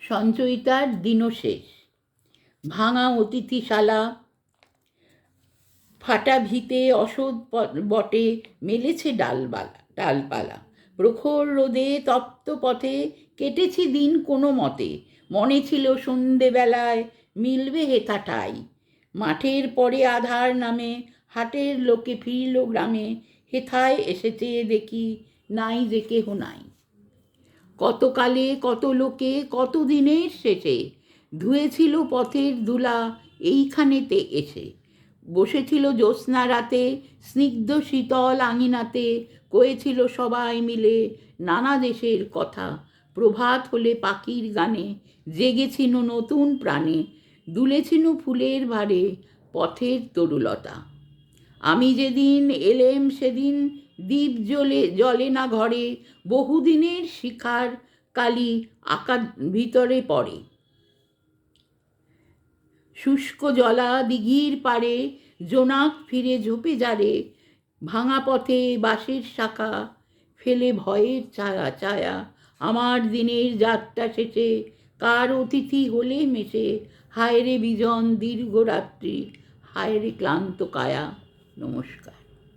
সঞ্চয়িতার দিনশেষ। ভাঙা অতিথিশালা, ফাটা ভিতে অসৎ বটে মেলেছে ডালপালা। প্রখর রোদে তপ্ত পথে কেটেছি দিন কোনো মতে। মনে ছিল সন্ধেবেলায় মিলবে হেথা ঠাই। মাঠের পরে আধার নামে হাটের লোকে ফিরল গ্রামে। হেথায় এসেছে দেখি নাই যে কেহ নাই। কতকালে কত লোকে কত দিনের শেষে ধুয়েছিল পথের ধুলা এইখানেতে এসে। বসেছিল জ্যোৎস্না রাতে স্নিগ্ধ শীতল আঙিনাতে। কয়েছিল সবাই মিলে নানা দেশের কথা। প্রভাত হলে পাখির গানে জেগেছিল নতুন প্রাণে। দুলেছিল ফুলের ভারে পথের তরুলতা। আমি যেদিন এলেম সেদিন দ্বীপ জ্বলে না ঘরে। বহুদিনের শিখার কালি আকার ভিতরে পড়ে। শুষ্ক জলা দিঘির পাড়ে জোনাক ফিরে ঝোপে যারে। ভাঙা পথে বাঁশের শাখা ফেলে ভয়ের ছায়া। আমার দিনের যাত্রা শেষে কার অতিথি হলে মেশে। হায় রে বিজন দীর্ঘ রাত্রি, হায় রে ক্লান্ত কায়া। নমস্কার।